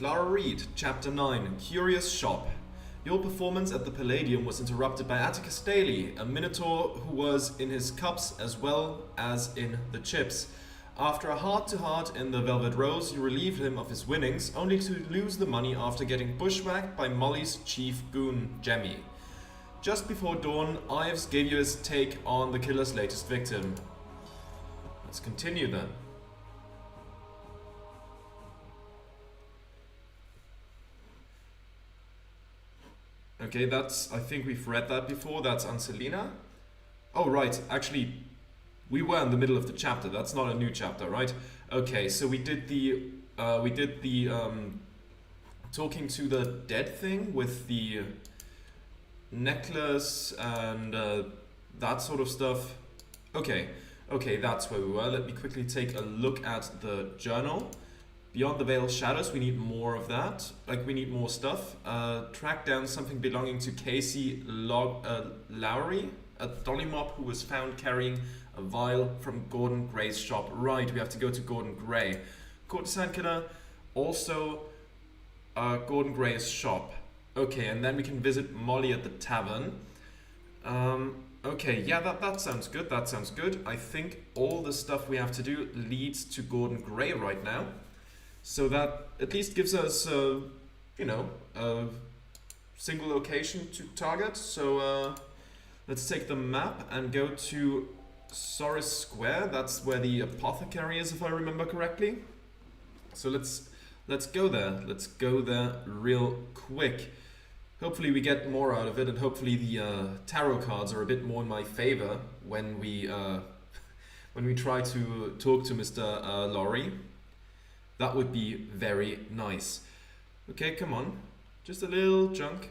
Clara Reed, Chapter 9, Curious Shop. Your performance at the Palladium was interrupted by Atticus Daly, a Minotaur who was in his cups as well as in the chips. After a heart-to-heart in the Velvet Rose, you relieved him of his winnings, only to lose the money after getting bushwhacked by Molly's chief goon, Jemmy. Just before dawn, Ives gave you his take on the killer's latest victim. Let's continue then. Okay, I think we've read that before. That's Anselina. Oh, right. Actually, we were in the middle of the chapter. That's not a new chapter, right? Okay, so we did the talking to the dead thing with the necklace and that sort of stuff. Okay, that's where we were. Let me quickly take a look at the journal. Beyond the Veiled Shadows, we need more of that. Like, we need more stuff. Track down something belonging to Casey Lowry, a dolly mop who was found carrying a vial from Gordon Gray's shop. Right, we have to go to Gordon Gray. Courtesan Killer, also Gordon Gray's shop. Okay, and then we can visit Molly at the tavern. Okay, yeah, that sounds good. That sounds good. I think all the stuff we have to do leads to Gordon Gray right now. So that at least gives us, you know, a single location to target. So let's take the map and go to Soris Square. That's where the apothecary is, if I remember correctly. So let's go there. Let's go there real quick. Hopefully we get more out of it, and hopefully the tarot cards are a bit more in my favor when we try to talk to Mr. Lowry. That would be very nice. Okay, come on. Just a little chunk.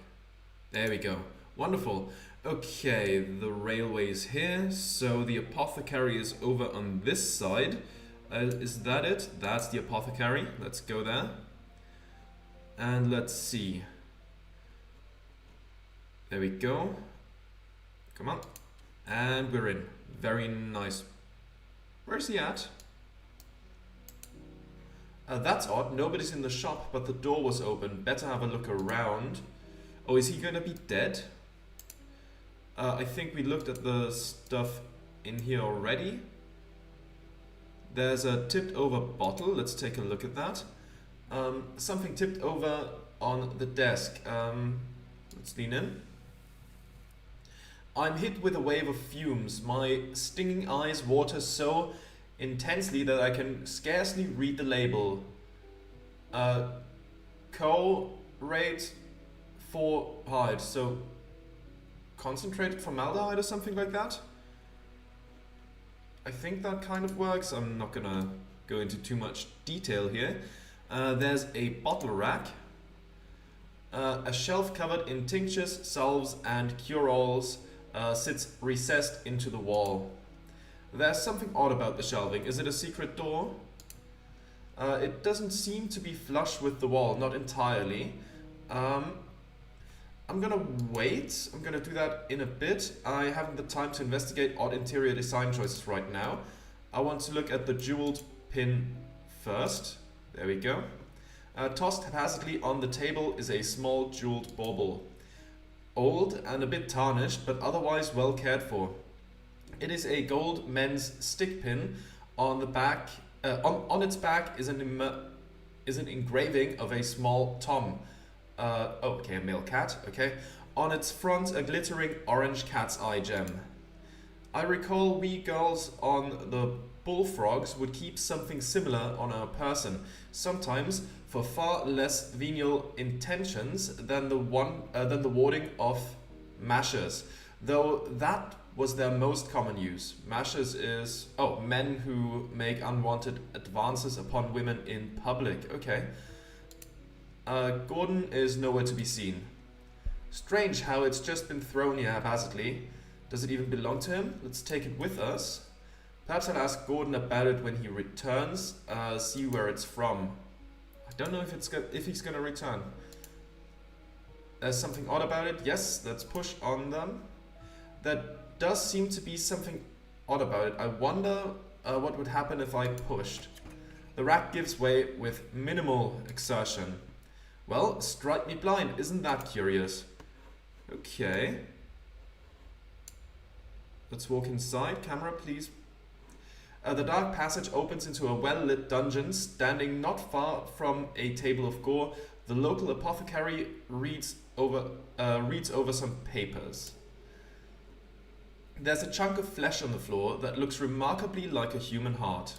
There we go. Wonderful. Okay, the railway is here. So the apothecary is over on this side. Is that it? That's the apothecary. Let's go there. And let's see. There we go. Come on. And we're in. Very nice. Where's he at? That's odd. Nobody's in the shop, but the door was open. Better have a look around. Oh, is he gonna be dead? I think we looked at the stuff in here already. There's a tipped over bottle. Let's take a look at that. Something tipped over on the desk. Let's lean in. I'm hit with a wave of fumes. My stinging eyes water so intensely that I can scarcely read the label. Co-rate formaldehyde, so concentrated formaldehyde or something like that. I think that kind of works. I'm not gonna go into too much detail here. There's a bottle rack, a shelf covered in tinctures, salves and cure-alls sits recessed into the wall. There's something odd about the shelving. Is it a secret door? It doesn't seem to be flush with the wall, not entirely. I'm gonna wait. I'm gonna do that in a bit. I haven't the time to investigate odd interior design choices right now. I want to look at the jeweled pin first. There we go. Tossed haphazardly on the table is a small jeweled bauble. Old and a bit tarnished, but otherwise well cared for. It is a gold men's stick pin. On the back, on its back is an engraving of a small tom. Okay, a male cat. Okay. On its front, a glittering orange cat's eye gem. I recall we girls on the bullfrogs would keep something similar on our person, sometimes for far less venial intentions than the warding of mashers, though that was their most common use. Mashers is men who make unwanted advances upon women in public. Okay. Gordon is nowhere to be seen. Strange how it's just been thrown here haphazardly. Does it even belong to him? Let's take it with us. Perhaps I'll ask Gordon about it when he returns. See where it's from. I don't know if he's gonna return. There's something odd about it. Yes, let's push on them. That does seem to be something odd about it. I wonder what would happen if I pushed. The rack gives way with minimal exertion. Well, strike me blind, isn't that curious? Okay. Let's walk inside. Camera, please. The dark passage opens into a well-lit dungeon. Standing not far from a table of gore, the local apothecary reads over some papers. There's a chunk of flesh on the floor that looks remarkably like a human heart.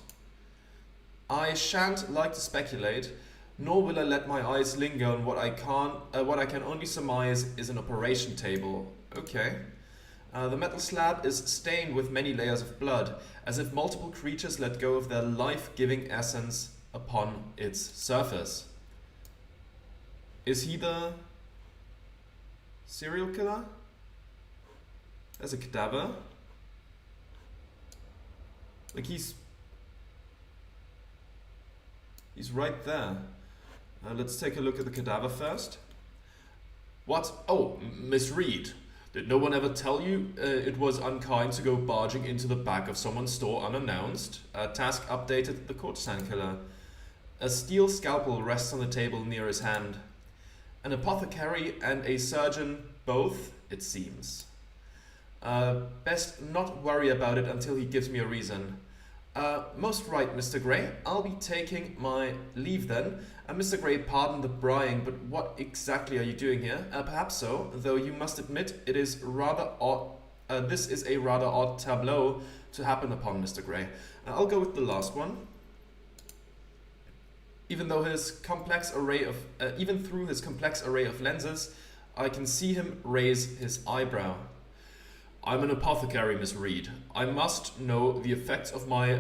I shan't like to speculate, nor will I let my eyes linger on what I can only surmise is an operation table. Okay. The metal slab is stained with many layers of blood, as if multiple creatures let go of their life-giving essence upon its surface. Is he the serial killer? There's a cadaver. Like he's right there. Let's take a look at the cadaver first. What? Oh, Miss Reed. Did no one ever tell you it was unkind to go barging into the back of someone's store unannounced? Task updated the courtesan killer. A steel scalpel rests on the table near his hand. An apothecary and a surgeon, both, it seems. Best not worry about it until he gives me a reason. Most right, Mr. Grey. I'll be taking my leave then. Mr. Grey, pardon the prying, but what exactly are you doing here? Perhaps so, though you must admit it is rather odd. This is a rather odd tableau to happen upon, Mr. Grey. I'll go with the last one. Even through his complex array of lenses, I can see him raise his eyebrow. I'm an apothecary, Miss Reed. I must know the effects of my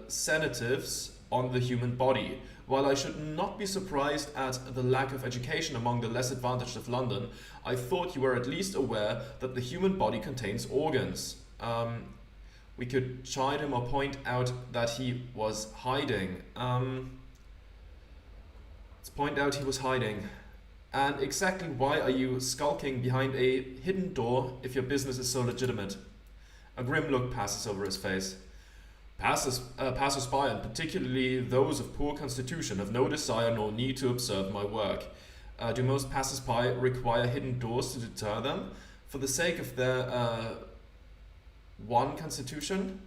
sedatives on the human body. While I should not be surprised at the lack of education among the less advantaged of London, I thought you were at least aware that the human body contains organs. We could chide him or point out that he was hiding. Let's point out he was hiding. And exactly why are you skulking behind a hidden door if your business is so legitimate? A grim look passes over his face. Passers-by, and particularly those of poor constitution, have no desire nor need to observe my work. Do most passers-by require hidden doors to deter them? For the sake of their one constitution?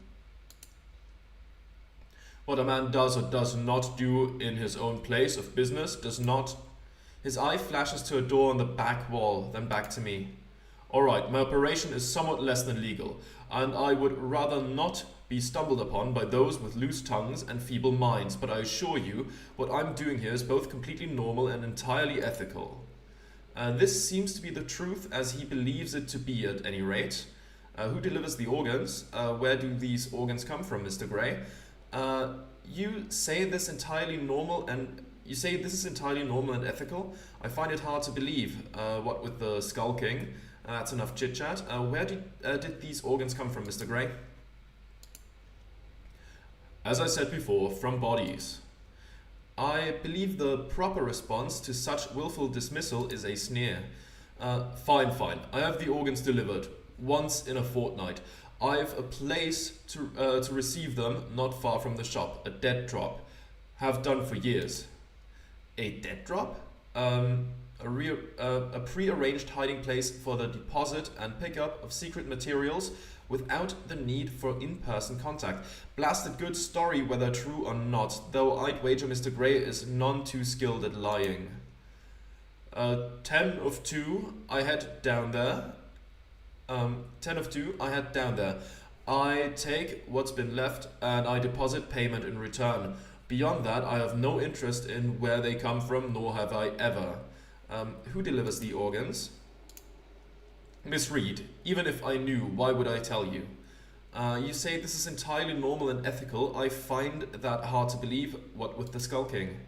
What a man does or does not do in his own place of business does not... His eye flashes to a door on the back wall, then back to me. Alright, my operation is somewhat less than legal, and I would rather not be stumbled upon by those with loose tongues and feeble minds, but I assure you, what I'm doing here is both completely normal and entirely ethical. This seems to be the truth as he believes it to be at any rate. Who delivers the organs? Where do these organs come from, Mr. Grey? You say this is entirely normal and ethical? I find it hard to believe. What with the skulking? That's enough chit-chat. Where did these organs come from, Mr. Grey? As I said before, from bodies. I believe the proper response to such willful dismissal is a sneer. Fine. I have the organs delivered. Once in a fortnight. I've a place to receive them not far from the shop. A dead drop. Have done for years. A dead drop? A pre-arranged hiding place for the deposit and pickup of secret materials without the need for in-person contact. Blasted good story whether true or not, though I'd wager Mr. Grey is none too skilled at lying. 10 of 2, I head down there. 10 of 2, I head down there. I take what's been left and I deposit payment in return. Beyond that, I have no interest in where they come from, nor have I ever. Who delivers the organs? Miss Reed, even if I knew, why would I tell you? You say this is entirely normal and ethical. I find that hard to believe, what with the skulking.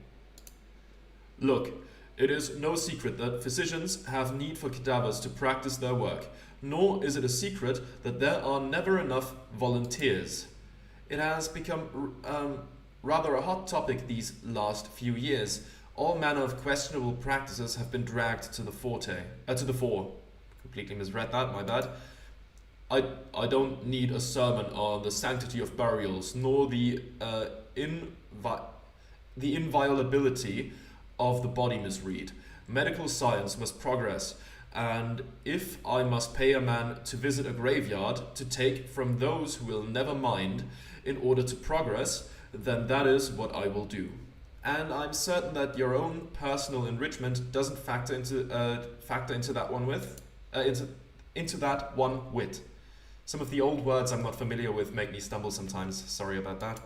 Look, it is no secret that physicians have need for cadavers to practice their work, nor is it a secret that there are never enough volunteers. It has become rather a hot topic these last few years. All manner of questionable practices have been dragged to the fore. Completely misread that, my bad. I don't need a sermon on the sanctity of burials, nor the inviolability of the body misread. Medical science must progress, and if I must pay a man to visit a graveyard to take from those who will never mind in order to progress, then that is what I will do. And I'm certain that your own personal enrichment doesn't factor into that one with into that one whit. Some of the old words I'm not familiar with make me stumble sometimes. Sorry about that.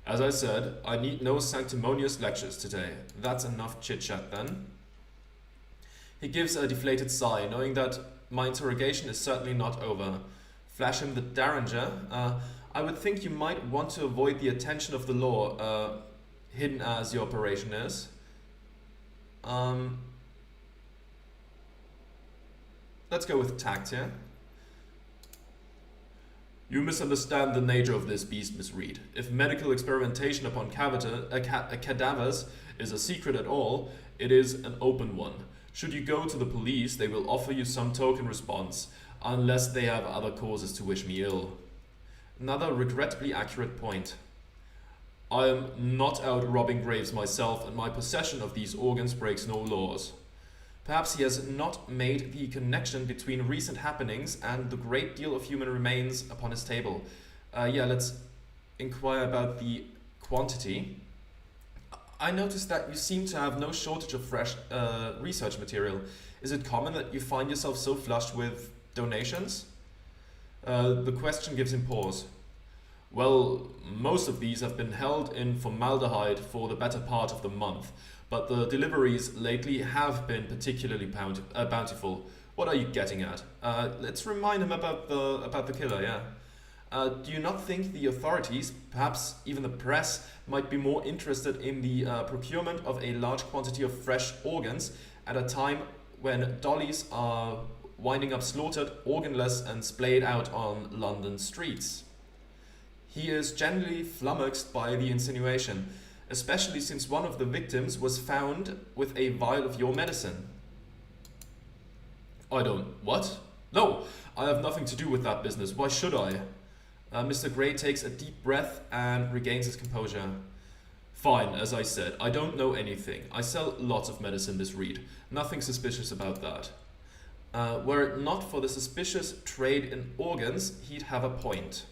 As I said, I need no sanctimonious lectures today. That's enough chit-chat then. He gives a deflated sigh, knowing that my interrogation is certainly not over. Flash him the Derringer. I would think you might want to avoid the attention of the law, hidden as your operation is. Let's go with tact here. You misunderstand the nature of this beast, Miss Reed. If medical experimentation upon cadavers is a secret at all, it is an open one. Should you go to the police, they will offer you some token response, unless they have other causes to wish me ill. Another regrettably accurate point. I am not out robbing graves myself, and my possession of these organs breaks no laws. Perhaps he has not made the connection between recent happenings and the great deal of human remains upon his table. Yeah, let's inquire about the quantity. I noticed that you seem to have no shortage of fresh research material. Is it common that you find yourself so flushed with donations? The question gives him pause. Well, most of these have been held in formaldehyde for the better part of the month, but the deliveries lately have been particularly bountiful. What are you getting at? Let's remind him about the killer, yeah. Do you not think the authorities, perhaps even the press, might be more interested in the procurement of a large quantity of fresh organs at a time when dollies are winding up slaughtered, organless and splayed out on London streets? He is generally flummoxed by the insinuation, especially since one of the victims was found with a vial of your medicine. I don't... What? No, I have nothing to do with that business. Why should I? Mr. Gray takes a deep breath and regains his composure. Fine, as I said, I don't know anything. I sell lots of medicine, Miss Reed. Nothing suspicious about that. Were it not for the suspicious trade in organs, he'd have a point.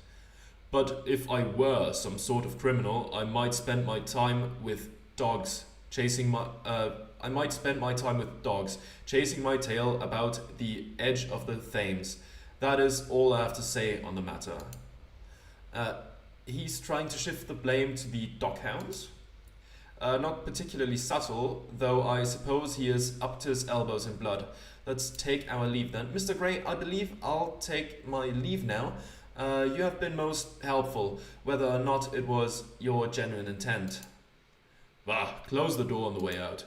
But if I were some sort of criminal, I might spend my time with dogs, chasing my tail about the edge of the Thames. That is all I have to say on the matter. He's trying to shift the blame to the dockhounds. Not particularly subtle, though I suppose he is up to his elbows in blood. Let's take our leave then. Mr. Gray, I believe I'll take my leave now. You have been most helpful, whether or not it was your genuine intent. Bah, close the door on the way out.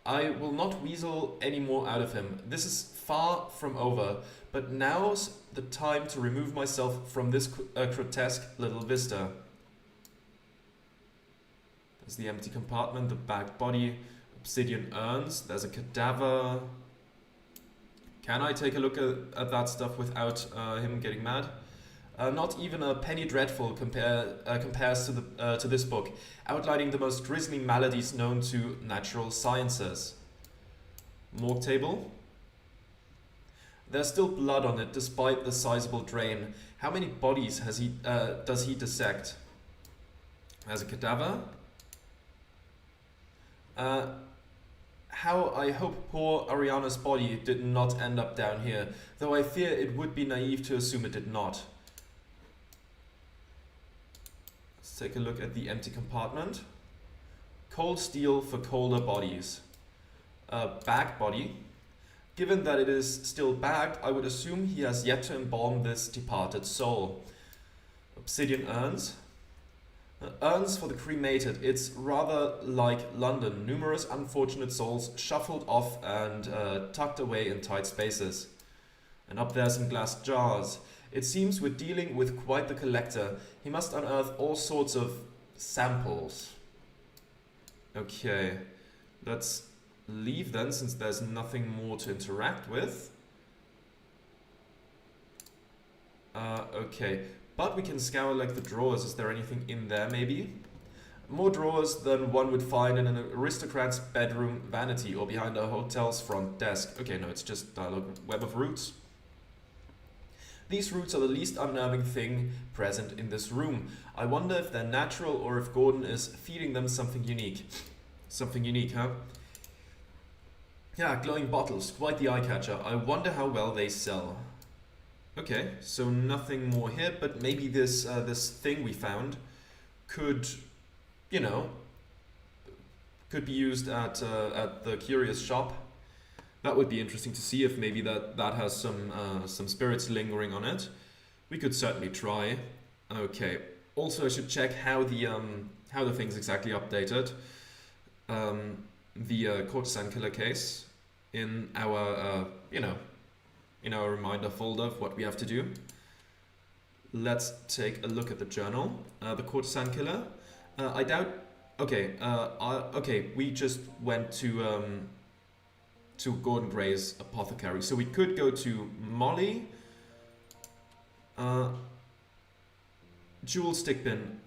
I will not weasel any more out of him. This is far from over, but now's the time to remove myself from this grotesque little vista. There's the empty compartment, the back body, obsidian urns, there's a cadaver. Can I take a look at that stuff without him getting mad? Not even a penny dreadful compares to this book, outlining the most grisly maladies known to natural sciences. Morgue table. There's still blood on it, despite the sizable drain. How many bodies does he dissect? As a cadaver. How I hope poor Ariana's body did not end up down here, though I fear it would be naive to assume it did not. Let's take a look at the empty compartment. Cold steel for colder bodies. Bag body. Given that it is still bagged, I would assume he has yet to embalm this departed soul. Obsidian urns. Urns for the cremated. It's rather like London. Numerous unfortunate souls shuffled off and tucked away in tight spaces. And up there some glass jars. It seems we're dealing with quite the collector. He must unearth all sorts of samples. Okay, let's leave then, since there's nothing more to interact with. Okay, but we can scour like the drawers. Is there anything in there maybe? More drawers than one would find in an aristocrat's bedroom vanity or behind a hotel's front desk. Okay, no, it's just dialogue. Web of roots. These roots are the least unnerving thing present in this room. I wonder if they're natural or if Gordon is feeding them something unique. Something unique, huh? Yeah, glowing bottles, quite the eye-catcher. I wonder how well they sell. Okay, so nothing more here, but maybe this this thing we found could, you know, could be used at the curious shop. That would be interesting to see if maybe that has some spirits lingering on it. We could certainly try. Okay. Also, I should check how the thing's exactly updated. The courtesan killer case in our in our reminder folder of what we have to do. Let's take a look at the journal. The courtesan killer. I doubt. Okay. Okay. We just went to Gordon Gray's apothecary, so we could go to Molly. Jewel stickpin.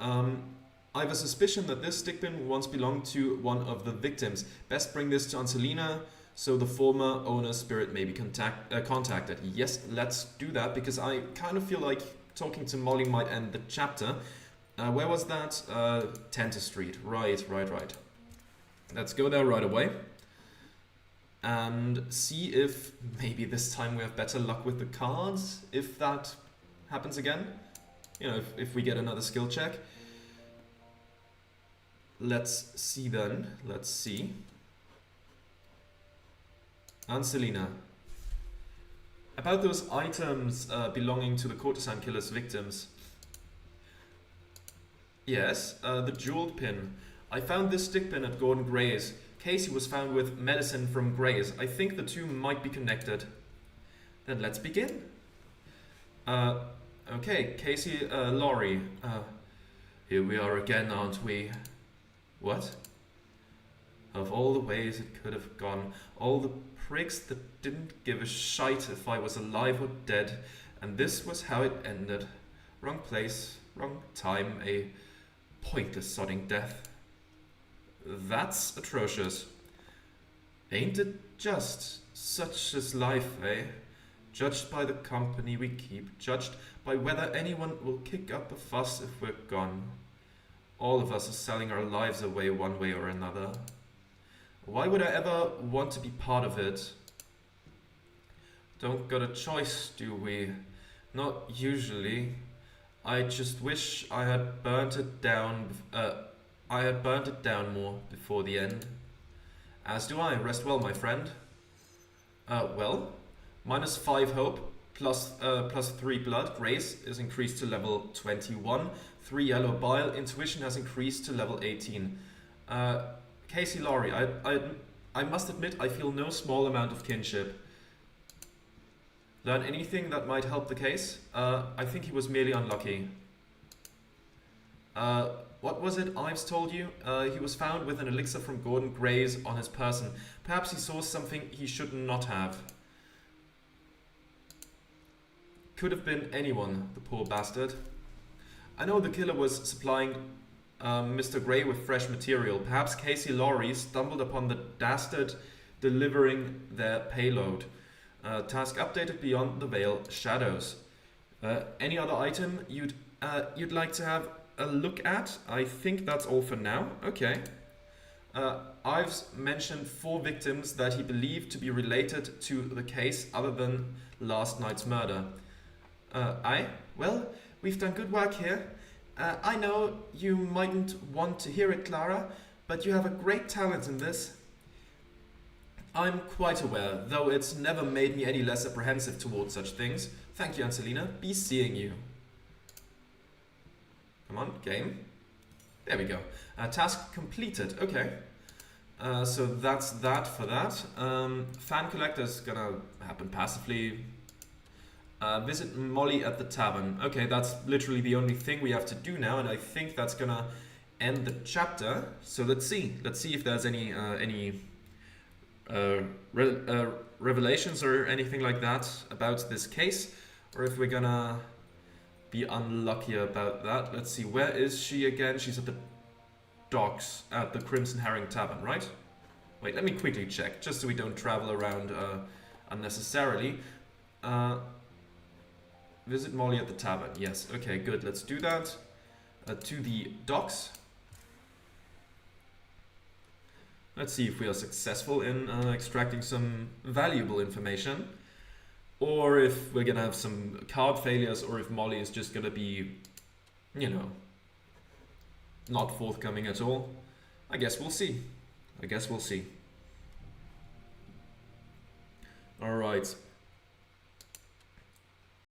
I have a suspicion that this stickpin once belonged to one of the victims. Best bring this to Anselina so the former owner's spirit may be contacted. Yes, let's do that, because I kind of feel like talking to Molly might end the chapter. Where was that? Tenter Street. Right. Let's go there right away and see if maybe this time we have better luck with the cards, if that happens again. You know, if we get another skill check. Let's see then. Let's see. Anselina. About those items belonging to the courtesan killer's victims. Yes, the jeweled pin. I found this stick pin at Gordon Gray's. Casey was found with medicine from Gray's. I think the two might be connected. Then let's begin. Okay, Casey, Laurie. Here we are again, aren't we? What? Of all the ways it could have gone, all the pricks that didn't give a shite if I was alive or dead, and this was how it ended. Wrong place, wrong time, a pointless sodding death. That's atrocious. Ain't it just? Such is life, eh? Judged by the company we keep, judged by whether anyone will kick up a fuss if we're gone. All of us are selling our lives away one way or another. Why would I ever want to be part of it? Don't got a choice, do we? Not usually. I just wish I had burnt it down. I had burnt it down more before the end. As do I. Rest well, my friend. Well, -5 hope, plus 3 blood. Grace is increased to level 21. 3 yellow bile. Intuition has increased to level 18. Casey Laurie, I must admit I feel no small amount of kinship. Learn anything that might help the case? I think he was merely unlucky. What was it Ives told you? He was found with an elixir from Gordon Gray's on his person. Perhaps he saw something he should not have. Could have been anyone, the poor bastard. I know the killer was supplying Mr. Gray with fresh material. Perhaps Casey Laurie stumbled upon the dastard delivering their payload. Task updated beyond the veil shadows. Any other item you'd like to have a look at? I think that's all for now. Okay. Ives mentioned 4 victims that he believed to be related to the case other than last night's murder. Well, we've done good work here. I know you mightn't want to hear it, Clara, but you have a great talent in this. I'm quite aware, though it's never made me any less apprehensive towards such things. Thank you, Anselina. Be seeing you. Come on, game. There we go. Task completed. Okay. So that's that for that. Fan collector's gonna happen passively. Visit Molly at the tavern. Okay, that's literally the only thing we have to do now, and I think that's gonna end the chapter. So let's see. Let's see if there's any revelations or anything like that about this case, or if we're gonna be unlucky about that. Let's see, where is she again? She's at the docks at the Crimson Herring Tavern, right? Wait, let me quickly check, just so we don't travel around unnecessarily. Visit Molly at the tavern. Yes, okay, good. Let's do that. To the docks. Let's see if we are successful in extracting some valuable information. Or if we're gonna have some card failures, or if Molly is just gonna be, you know, not forthcoming at all. I guess we'll see. Alright.